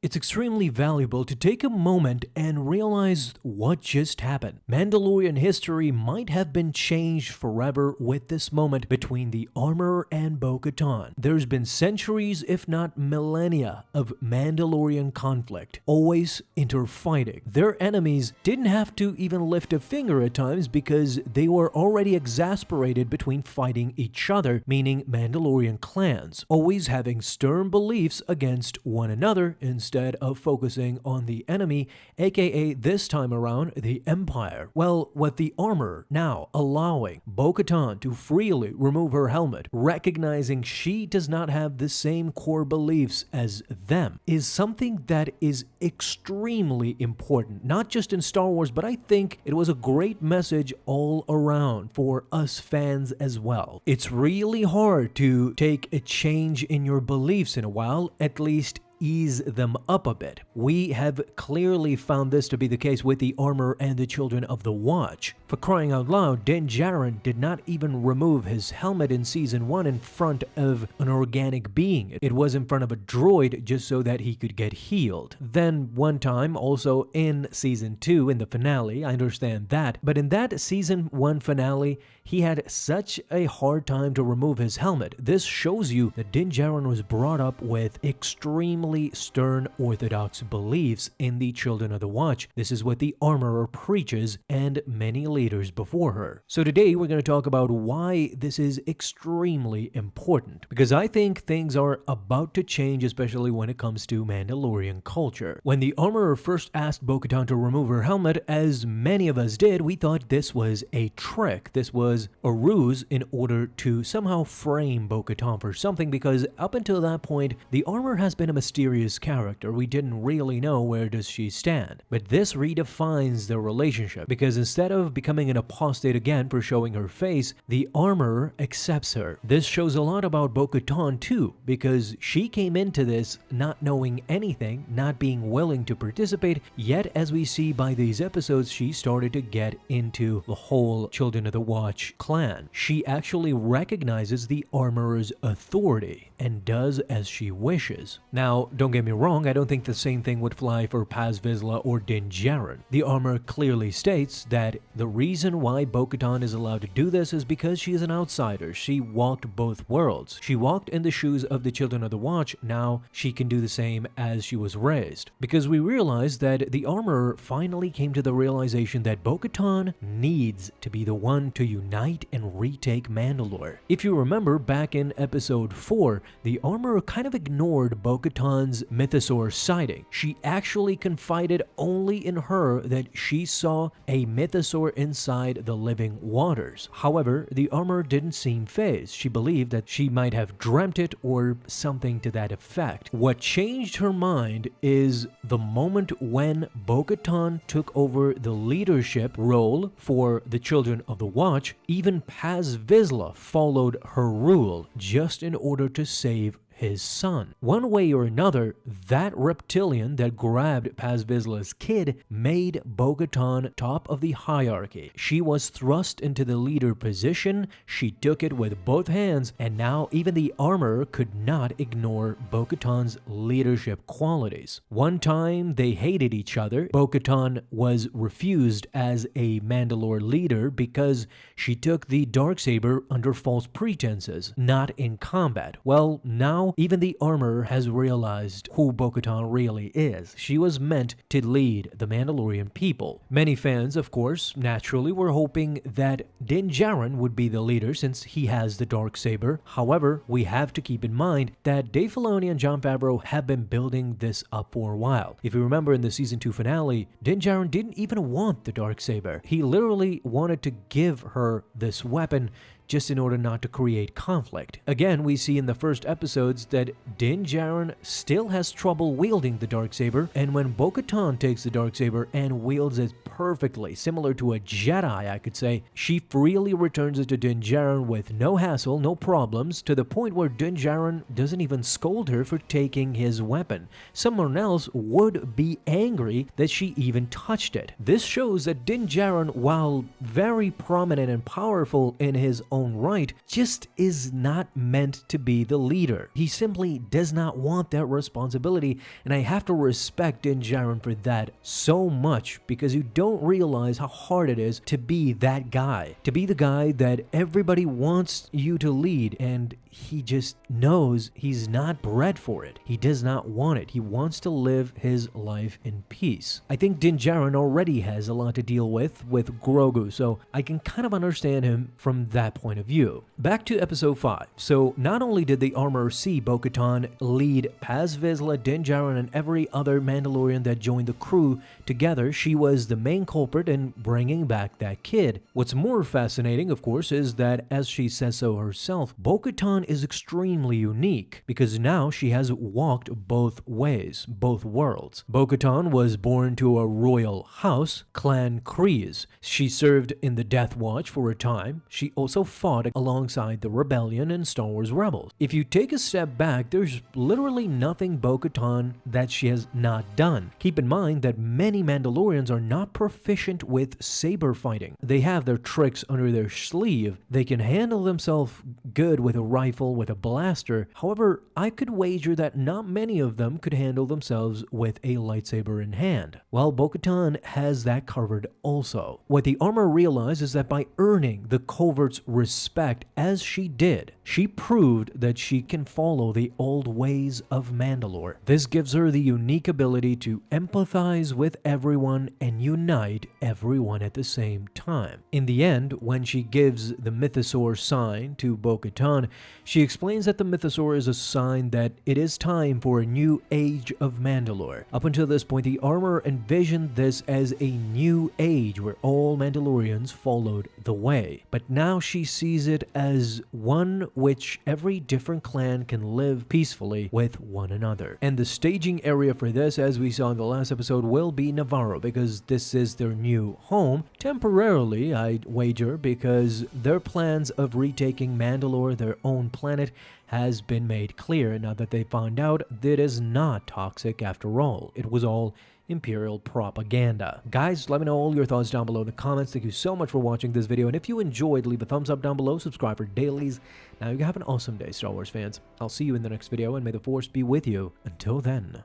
It's extremely valuable to take a moment and realize what just happened. Mandalorian history might have been changed forever with this moment between the armorer and Bo-Katan. There's been centuries, if not millennia, of Mandalorian conflict, always interfighting. Their enemies didn't have to even lift a finger at times because they were already exasperated between fighting each other, meaning Mandalorian clans, always having stern beliefs against one another instead of focusing on the enemy, aka this time around the Empire. Well, with the armor now allowing Bo-Katan to freely remove her helmet, recognizing she does not have the same core beliefs as them, is something that is extremely important, not just in Star Wars, but I think it was a great message all around for us fans as well. It's really hard to take a change in your beliefs in a while, at least ease them up a bit. We have clearly found this to be the case with the armor and the Children of the Watch. For crying out loud, Din Djarin did not even remove his helmet in Season 1 in front of an organic being. It was in front of a droid just so that he could get healed. Then one time, also in Season 2, in the finale, I understand that, but in that Season 1 finale, he had such a hard time to remove his helmet. This shows you that Din Djarin was brought up with extremely stern orthodox beliefs in the Children of the Watch. This is what the armorer preaches and many leaders before her. So today we're going to talk about why this is extremely important, because I think things are about to change, especially when it comes to Mandalorian culture. When the armorer first asked Bo-Katan to remove her helmet, as many of us did, we thought this was a trick. This was a ruse in order to somehow frame Bo-Katan for something, because up until that point, the armor has been a mysterious character. We didn't really know where does she stand. But this redefines the relationship, because instead of becoming an apostate again for showing her face, the armorer accepts her. This shows a lot about Bo-Katan too, because she came into this not knowing anything, not being willing to participate, yet as we see by these episodes, she started to get into the whole Children of the Watch clan. She actually recognizes the armorer's authority and does as she wishes. Now, don't get me wrong, I don't think the same thing would fly for Paz Vizsla or Din Djarin. The armor clearly states that the reason why Bo-Katan is allowed to do this is because she is an outsider. She walked both worlds. She walked in the shoes of the Children of the Watch. Now she can do the same as she was raised. Because we realized that the armorer finally came to the realization that Bo-Katan needs to be the one to unite and retake Mandalore. If you remember back in episode 4, the armorer kind of ignored Bo-Katan's mythosaur sighting. She actually confided only in her that she saw a mythosaur inside the living waters. However, the armor didn't seem fazed. She believed that she might have dreamt it or something to that effect. What changed her mind is the moment when Bo-Katan took over the leadership role for the Children of the Watch. Even Paz Vizsla followed her rule just in order to save his son. One way or another, that reptilian that grabbed Paz Vizsla's kid made Bo-Katan top of the hierarchy. She was thrust into the leader position, she took it with both hands, and now even the armorer could not ignore Bo-Katan's leadership qualities. One time they hated each other. Bo-Katan was refused as a Mandalore leader because she took the Darksaber under false pretenses, not in combat. Well, now even the armorer has realized who Bo-Katan really is. She was meant to lead the Mandalorian people. Many fans, of course, naturally were hoping that Din Djarin would be the leader since he has the Darksaber. However, we have to keep in mind that Dave Filoni and Jon Favreau have been building this up for a while. If you remember in the Season 2 finale, Din Djarin didn't even want the Darksaber. He literally wanted to give her this weapon just in order not to create conflict. Again, we see in the first episodes that Din Djarin still has trouble wielding the Darksaber, and when Bo-Katan takes the Darksaber and wields it perfectly, similar to a Jedi, I could say, she freely returns it to Din Djarin with no hassle, no problems, to the point where Din Djarin doesn't even scold her for taking his weapon. Someone else would be angry that she even touched it. This shows that Din Djarin, while very prominent and powerful in his own own right, just is not meant to be the leader. He simply does not want that responsibility, and I have to respect Din Djarin for that so much, because you don't realize how hard it is to be that guy, to be the guy that everybody wants you to lead, and he just knows he's not bred for it. He does not want it. He wants to live his life in peace. I think Din Djarin already has a lot to deal with Grogu, so I can kind of understand him from that point of view. Back to episode 5. So not only did the armorer see Bo-Katan lead Paz Vizsla, Din Djarin, and every other Mandalorian that joined the crew together, she was the main culprit in bringing back that kid. What's more fascinating, of course, is that, as she says so herself, Bo-Katan is extremely unique because now she has walked both ways, both worlds. Bo-Katan was born to a royal house, Clan Kryze. She served in the Death Watch for a time. She also fought alongside the Rebellion and Star Wars Rebels. If you take a step back, there's literally nothing Bo-Katan that she has not done. Keep in mind that many Mandalorians are not proficient with saber fighting. They have their tricks under their sleeve. They can handle themselves good with a rifle, with a blaster. However, I could wager that not many of them could handle themselves with a lightsaber in hand. Well, Bo-Katan has that covered also. What the armor realized is that by earning the covert's respect as she did, she proved that she can follow the old ways of Mandalore. This gives her the unique ability to empathize with everyone and unite everyone at the same time. In the end, when she gives the Mythosaur sign to Bo-Katan, she explains that the Mythosaur is a sign that it is time for a new age of Mandalore. Up until this point, the armor envisioned this as a new age where all Mandalorians followed the way. But now she sees it as one which every different clan can live peacefully with one another. And the staging area for this, as we saw in the last episode, will be Navarro, because this is their new home. Temporarily, I'd wager, because their plans of retaking Mandalore, their own planet, has been made clear now that they found out that it is not toxic after all. It was all Imperial propaganda. Guys, let me know all your thoughts down below in the comments. Thank you so much for watching this video, and if you enjoyed, leave a thumbs up down below, subscribe for dailies. Now you have an awesome day, Star Wars fans. I'll see you in the next video, and may the Force be with you. Until then.